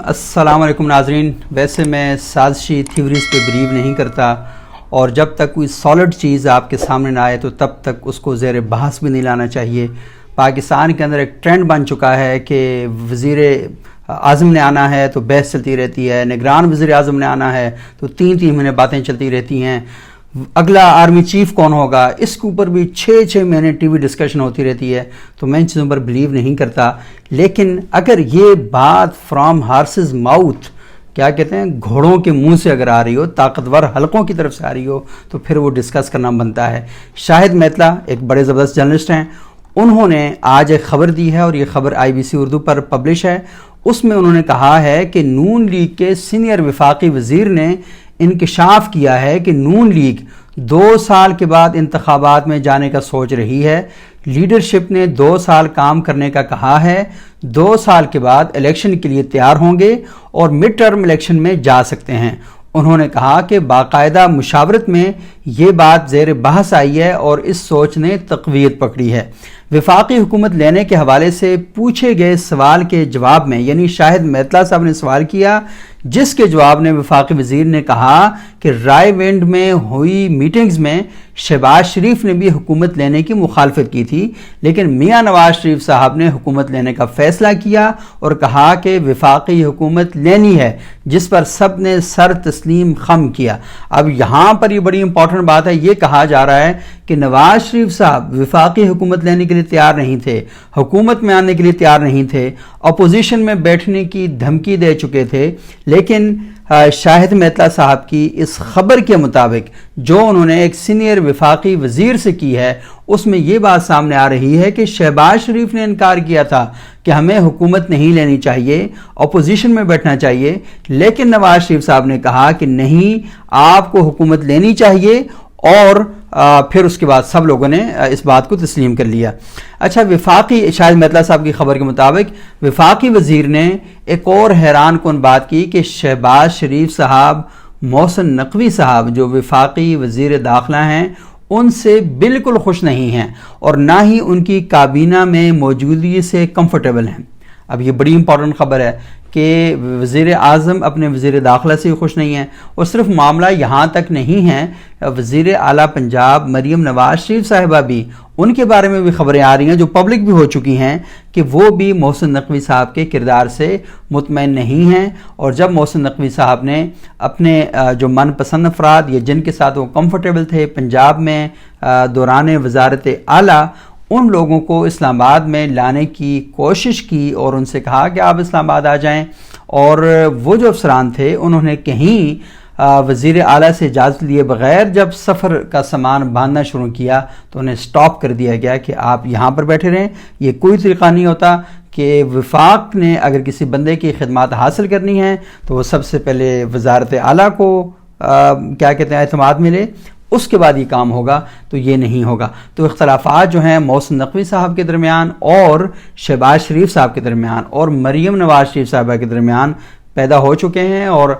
السلام علیکم ناظرین. ویسے میں سازشی تھیوریز پہ بلیو نہیں کرتا اور جب تک کوئی سالڈ چیز آپ کے سامنے نہ آئے تو تب تک اس کو زیر بحث بھی نہیں لانا چاہیے. پاکستان کے اندر ایک ٹرینڈ بن چکا ہے کہ وزیر اعظم نے آنا ہے تو بحث چلتی رہتی ہے, نگران وزیر اعظم نے آنا ہے تو تین مہینے باتیں چلتی رہتی ہیں, اگلا آرمی چیف کون ہوگا اس کے اوپر بھی 6 مہینے ٹی وی ڈسکشن ہوتی رہتی ہے. تو میں ان چیزوں پر بلیو نہیں کرتا, لیکن اگر یہ بات فرام ہارسز ماؤتھ, کیا کہتے ہیں, گھوڑوں کے منہ سے اگر آ رہی ہو, طاقتور حلقوں کی طرف سے آ رہی ہو, تو پھر وہ ڈسکس کرنا بنتا ہے. شاہد میتلا ایک بڑے زبردست جرنلسٹ ہیں, انہوں نے آج ایک خبر دی ہے اور یہ خبر IBC اردو پر پبلش ہے. اس میں انہوں نے کہا ہے کہ نون لیگ کے سینئر وفاقی وزیر نے انکشاف کیا ہے کہ نون لیگ 2 سال کے بعد انتخابات میں جانے کا سوچ رہی ہے. لیڈرشپ نے 2 سال کام کرنے کا کہا ہے, 2 سال کے بعد الیکشن کے لیے تیار ہوں گے اور مڈ ٹرم الیکشن میں جا سکتے ہیں. انہوں نے کہا کہ باقاعدہ مشاورت میں یہ بات زیر بحث آئی ہے اور اس سوچ نے تقویت پکڑی ہے. وفاقی حکومت لینے کے حوالے سے پوچھے گئے سوال کے جواب میں, یعنی شاہد میتلا صاحب نے سوال کیا, جس کے جواب نے وفاقی وزیر نے کہا کہ رائے ونڈ میں ہوئی میٹنگز میں شہباز شریف نے بھی حکومت لینے کی مخالفت کی تھی, لیکن میاں نواز شریف صاحب نے حکومت لینے کا فیصلہ کیا اور کہا کہ وفاقی حکومت لینی ہے, جس پر سب نے سر تسلیم خم کیا. اب یہاں پر یہ بڑی امپورٹنٹ بات ہے, یہ کہا جا رہا ہے کہ نواز شریف صاحب وفاقی حکومت لینے کے لیے تیار نہیں تھے, حکومت میں آنے کے لیے تیار نہیں تھے, اپوزیشن میں بیٹھنے کی دھمکی دے چکے تھے. لیکن شاہد میتلا صاحب کی اس خبر کے مطابق جو انہوں نے ایک سینئر وفاقی وزیر سے کی ہے, اس میں یہ بات سامنے آ رہی ہے کہ شہباز شریف نے انکار کیا تھا کہ ہمیں حکومت نہیں لینی چاہیے, اپوزیشن میں بیٹھنا چاہیے, لیکن نواز شریف صاحب نے کہا کہ نہیں, آپ کو حکومت لینی چاہیے, اور پھر اس کے بعد سب لوگوں نے اس بات کو تسلیم کر لیا. اچھا, وفاقی شاہد میتلا صاحب کی خبر کے مطابق وفاقی وزیر نے ایک اور حیران کن بات کی کہ شہباز شریف صاحب محسن نقوی صاحب جو وفاقی وزیر داخلہ ہیں ان سے بالکل خوش نہیں ہیں اور نہ ہی ان کی کابینہ میں موجودگی سے کمفرٹیبل ہیں. اب یہ بڑی امپورٹنٹ خبر ہے کہ وزیر اعظم اپنے وزیر داخلہ سے خوش نہیں ہیں, اور صرف معاملہ یہاں تک نہیں ہے, وزیر اعلیٰ پنجاب مریم نواز شریف صاحبہ بھی, ان کے بارے میں بھی خبریں آ رہی ہیں جو پبلک بھی ہو چکی ہیں کہ وہ بھی محسن نقوی صاحب کے کردار سے مطمئن نہیں ہیں. اور جب محسن نقوی صاحب نے اپنے جو من پسند افراد یا جن کے ساتھ وہ کمفرٹیبل تھے پنجاب میں دوران وزارت اعلیٰ, ان لوگوں کو اسلام آباد میں لانے کی کوشش کی اور ان سے کہا کہ آپ اسلام آباد آ جائیں, اور وہ جو افسران تھے انہوں نے کہیں وزیر اعلیٰ سے اجازت لیے بغیر جب سفر کا سامان باندھنا شروع کیا تو انہیں سٹاپ کر دیا گیا کہ آپ یہاں پر بیٹھے رہیں. یہ کوئی طریقہ نہیں ہوتا کہ وفاق نے اگر کسی بندے کی خدمات حاصل کرنی ہیں تو وہ سب سے پہلے وزارت اعلیٰ کو کیا کہتے ہیں اعتماد ملے, اس کے بعد یہ کام ہوگا, تو یہ نہیں ہوگا. تو اختلافات جو ہیں محسن نقوی صاحب کے درمیان اور شہباز شریف صاحب کے درمیان اور مریم نواز شریف صاحبہ کے درمیان پیدا ہو چکے ہیں, اور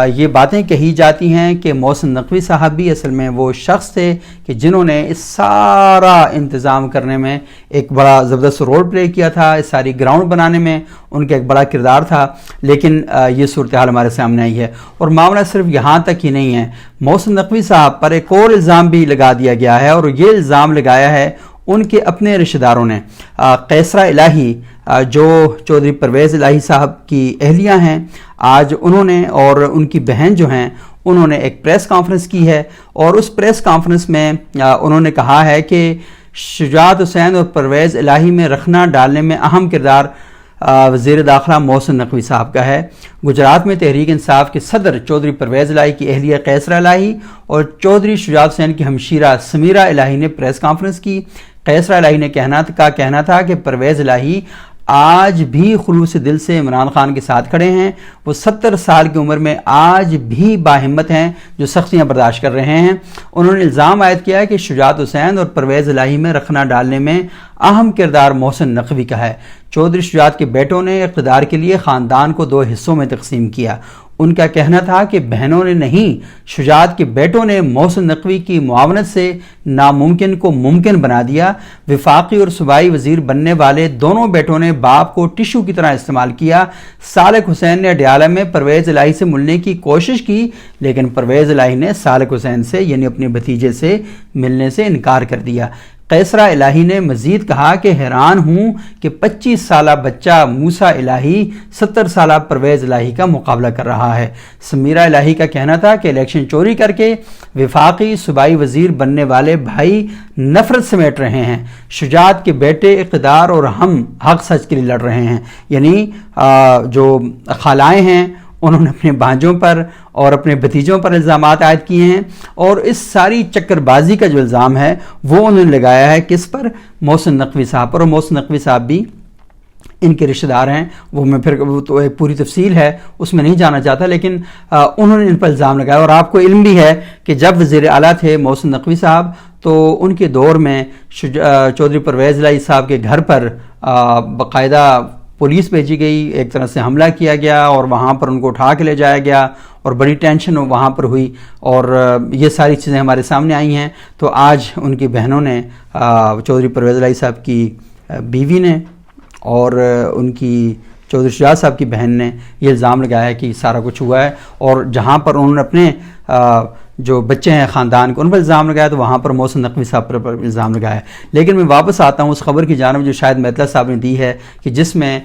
یہ باتیں کہی جاتی ہیں کہ محسن نقوی صاحب بھی اصل میں وہ شخص تھے کہ جنہوں نے اس سارا انتظام کرنے میں ایک بڑا زبردست رول پلے کیا تھا, اس ساری گراؤنڈ بنانے میں ان کا ایک بڑا کردار تھا. لیکن یہ صورتحال ہمارے سامنے آئی ہے, اور معاملہ صرف یہاں تک ہی نہیں ہے. محسن نقوی صاحب پر ایک اور الزام بھی لگا دیا گیا ہے, اور یہ الزام لگایا ہے ان کے اپنے رشتہ داروں نے. قیصرہ الہی جو چودھری پرویز الہی صاحب کی اہلیہ ہیں, آج انہوں نے اور ان کی بہن جو ہیں انہوں نے ایک پریس کانفرنس کی ہے, اور اس پریس کانفرنس میں انہوں نے کہا ہے کہ شجاعت حسین اور پرویز الہی میں رکھنا ڈالنے میں اہم کردار وزیر داخلہ محسن نقوی صاحب کا ہے. گجرات میں تحریک انصاف کے صدر چودھری پرویز الہی کی اہلیہ قیصرہ الہی اور چودھری شجاعت حسین کی ہمشیرہ سمیرہ الہی نے پریس کانفرنس کی. قیصرہ الہی نے کہنا تھا کہ پرویز الہی آج بھی خلوص دل سے عمران خان کے ساتھ کھڑے ہیں, وہ 70 سال کی عمر میں آج بھی باہمت ہیں جو سختیاں برداشت کر رہے ہیں. انہوں نے الزام عائد کیا کہ شجاعت حسین اور پرویز الہی میں رکھنا ڈالنے میں اہم کردار محسن نقوی کا ہے. چودھری شجاعت کے بیٹوں نے اقتدار کے لیے خاندان کو 2 حصوں میں تقسیم کیا. ان کا کہنا تھا کہ بہنوں نے نہیں، شجاعت کے بیٹوں نے محسن نقوی کی معاونت سے ناممکن کو ممکن بنا دیا۔ وفاقی اور صوبائی وزیر بننے والے دونوں بیٹوں نے باپ کو ٹشو کی طرح استعمال کیا۔ سالک حسین نے اڈیالہ میں پرویز الہی سے ملنے کی کوشش کی، لیکن پرویز الہی نے سالک حسین سے یعنی اپنے بھتیجے سے ملنے سے انکار کر دیا۔ قیصرہ الہی نے مزید کہا کہ حیران ہوں کہ 25 سالہ بچہ موسیٰ الہی 70 سالہ پرویز الہی کا مقابلہ کر رہا ہے۔ سمیرہ الہی کا کہنا تھا کہ الیکشن چوری کر کے وفاقی صوبائی وزیر بننے والے بھائی نفرت سمیٹ رہے ہیں، شجاعت کے بیٹے اقتدار اور ہم حق سچ کے لیے لڑ رہے ہیں۔ یعنی جو خالائیں ہیں انہوں نے اپنے بھانجوں پر اور اپنے بھتیجوں پر الزامات عائد کیے ہیں، اور اس ساری چکر بازی کا جو الزام ہے وہ انہوں نے لگایا ہے کس پر؟ محسن نقوی صاحب پر۔ اور محسن نقوی صاحب بھی ان کے رشتہ دار ہیں، وہ میں پھر وہ تو ایک پوری تفصیل ہے اس میں نہیں جانا چاہتا، لیکن انہوں نے ان پر الزام لگایا۔ اور آپ کو علم بھی ہے کہ جب وزیر اعلیٰ تھے محسن نقوی صاحب تو ان کے دور میں چودھری پرویز الہی صاحب کے گھر پر باقاعدہ پولیس بھیجی گئی، ایک طرح سے حملہ کیا گیا اور وہاں پر ان کو اٹھا کے لے جایا گیا اور بڑی ٹینشن وہاں پر ہوئی، اور یہ ساری چیزیں ہمارے سامنے آئی ہیں۔ تو آج ان کی بہنوں نے چودھری پرویز الہی صاحب کی بیوی نے اور ان کی چودھری شجاعت صاحب کی بہن نے یہ الزام لگایا ہے کہ سارا کچھ ہوا ہے، اور جہاں پر انہوں نے اپنے جو بچے ہیں خاندان کو ان پر الزام لگایا تو وہاں پر محسن نقوی صاحب پر الزام لگایا ہے۔ لیکن میں واپس آتا ہوں اس خبر کی جانب جو شاید میتلا صاحب نے دی ہے، کہ جس میں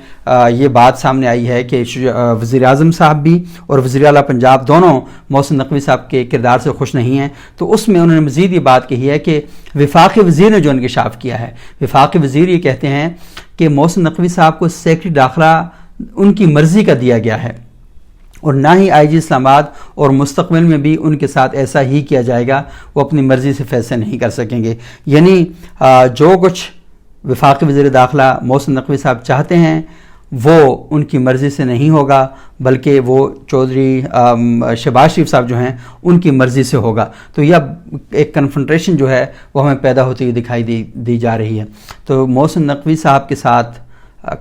یہ بات سامنے آئی ہے کہ وزیر اعظم صاحب بھی اور وزیر اعلیٰ پنجاب دونوں محسن نقوی صاحب کے کردار سے خوش نہیں ہیں۔ تو اس میں انہوں نے مزید یہ بات کہی ہے کہ وفاقی وزیر نے جو انکشاف کیا ہے، وفاقی وزیر یہ کہتے ہیں کہ محسن نقوی صاحب کو سیکرٹری داخلہ ان کی مرضی کا دیا گیا ہے، اور نہ ہی آئی جی اسلام آباد اور مستقبل میں بھی ان کے ساتھ ایسا ہی کیا جائے گا، وہ اپنی مرضی سے فیصلے نہیں کر سکیں گے۔ یعنی جو کچھ وفاقی وزیر داخلہ محسن نقوی صاحب چاہتے ہیں وہ ان کی مرضی سے نہیں ہوگا، بلکہ وہ چودھری شہباز شریف صاحب جو ہیں ان کی مرضی سے ہوگا۔ تو یہ ایک کنفرنٹریشن جو ہے وہ ہمیں پیدا ہوتی ہوئی دکھائی دی جا رہی ہے۔ تو محسن نقوی صاحب کے ساتھ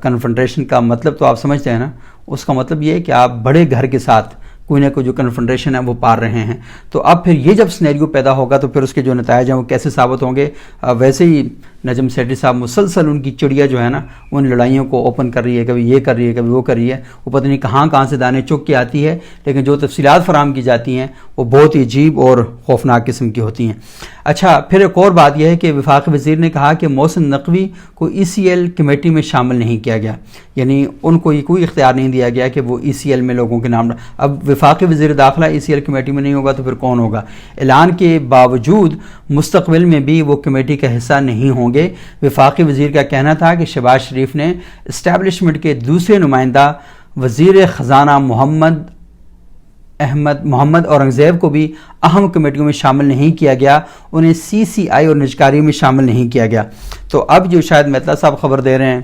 کنفرنٹریشن کا مطلب تو آپ سمجھتے ہیں نا، اس کا مطلب یہ ہے کہ آپ بڑے گھر کے ساتھ کوئی نہ کوئی جو کنفرنٹریشن ہے وہ پار رہے ہیں۔ تو اب پھر یہ جب سینیریو پیدا ہوگا تو پھر اس کے جو نتائج ہیں وہ کیسے ثابت ہوں گے؟ ویسے ہی نجم سیٹھی صاحب مسلسل ان کی چڑیا جو ہے نا ان لڑائیوں کو اوپن کر رہی ہے، کبھی یہ کر رہی ہے کبھی وہ کر رہی ہے، وہ پتہ نہیں کہاں سے دانے چک کے آتی ہے، لیکن جو تفصیلات فراہم کی جاتی ہیں وہ بہت ہی عجیب اور خوفناک قسم کی ہوتی ہیں۔ اچھا، پھر ایک اور بات یہ ہے کہ وفاقی وزیر نے کہا کہ محسن نقوی کو ای سی ایل کمیٹی میں شامل نہیں کیا گیا، یعنی ان کو یہ کوئی اختیار نہیں دیا گیا کہ وہ ای سی ایل میں لوگوں کے نام۔ اب وفاقی وزیر داخلہ ای سی ایل کمیٹی میں نہیں ہوگا تو پھر کون ہوگا؟ اعلان کے باوجود مستقبل میں بھی وہ کمیٹی کا حصہ نہیں ہوں گے۔ وفاقی وزیر کا کہنا تھا کہ شہباز شریف نے اسٹیبلشمنٹ کے دوسرے نمائندہ وزیر خزانہ محمد اورنگزیب کو بھی اہم کمیٹیوں میں شامل نہیں کیا گیا، انہیں سی سی آئی اور نجکاری میں شامل نہیں کیا گیا۔ تو اب جو شاید میتلا صاحب خبر دے رہے ہیں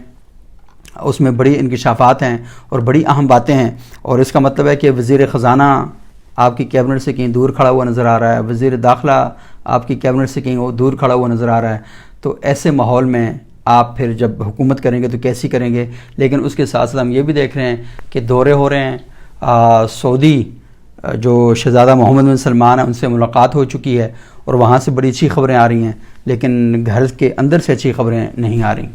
اس میں بڑی انکشافات ہیں اور بڑی اہم باتیں ہیں، اور اس کا مطلب ہے کہ وزیر خزانہ آپ کی کیبنٹ سے کہیں دور کھڑا ہوا نظر آ رہا ہے، وزیر داخلہ آپ کی کیبنٹ سے کہیں دور کھڑا ہوا نظر آ رہا ہے۔ تو ایسے ماحول میں آپ پھر جب حکومت کریں گے تو کیسی کریں گے؟ لیکن اس کے ساتھ ساتھ ہم یہ بھی دیکھ رہے ہیں کہ دورے ہو رہے ہیں، سعودی جو شہزادہ محمد بن سلمان ہیں ان سے ملاقات ہو چکی ہے، اور وہاں سے بڑی اچھی خبریں آ رہی ہیں، لیکن گھر کے اندر سے اچھی خبریں نہیں آ رہی۔